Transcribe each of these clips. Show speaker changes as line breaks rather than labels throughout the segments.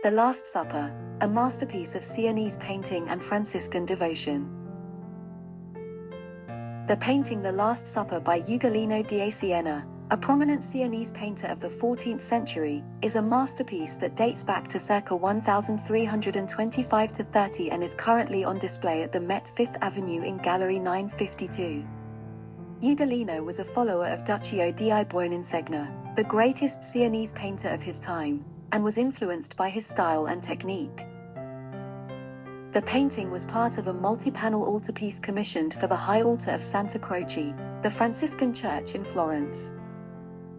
The Last Supper, a masterpiece of Sienese painting and Franciscan devotion. The painting The Last Supper by Ugolino da Siena, a prominent Sienese painter of the 14th century, is a masterpiece that dates back to circa 1325–30 and is currently on display at the Met Fifth Avenue in Gallery 952. Ugolino was a follower of Duccio di Buoninsegna, the greatest Sienese painter of his time, and was influenced by his style and technique. The painting was part of a multi-panel altarpiece commissioned for the high altar of Santa Croce, the Franciscan church in Florence.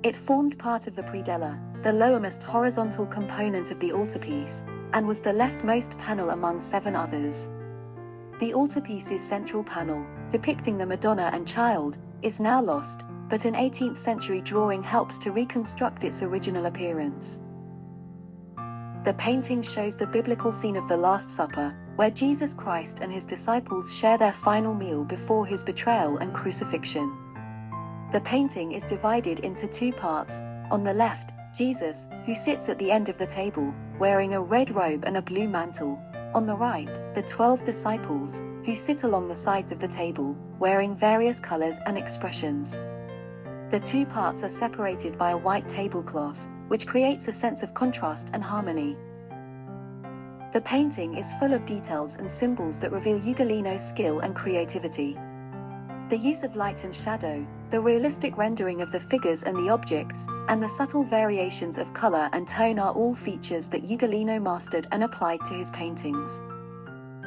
It formed part of the predella, the lowermost horizontal component of the altarpiece, and was the leftmost panel among 7 others. The altarpiece's central panel, depicting the Madonna and Child, is now lost, but an 18th century drawing helps to reconstruct its original appearance. The painting shows the biblical scene of the Last Supper, where Jesus Christ and his disciples share their final meal before his betrayal and crucifixion. The painting is divided into 2 parts. On the left, Jesus, who sits at the end of the table, wearing a red robe and a blue mantle. On the right, the 12 disciples, who sit along the sides of the table, wearing various colors and expressions. The 2 parts are separated by a white tablecloth, which creates a sense of contrast and harmony. The painting is full of details and symbols that reveal Ugolino's skill and creativity. The use of light and shadow, the realistic rendering of the figures and the objects, and the subtle variations of color and tone are all features that Ugolino mastered and applied to his paintings.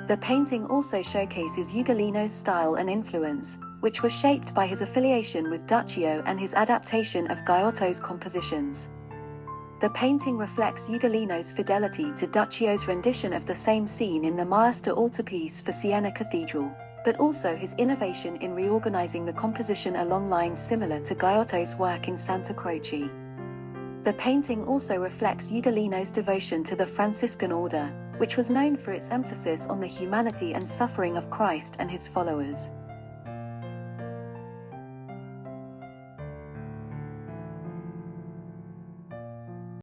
The painting also showcases Ugolino's style and influence, which was shaped by his affiliation with Duccio and his adaptation of Giotto's compositions. The painting reflects Ugolino's fidelity to Duccio's rendition of the same scene in the Maestà altarpiece for Siena Cathedral, but also his innovation in reorganizing the composition along lines similar to Giotto's work in Santa Croce. The painting also reflects Ugolino's devotion to the Franciscan order, which was known for its emphasis on the humanity and suffering of Christ and his followers.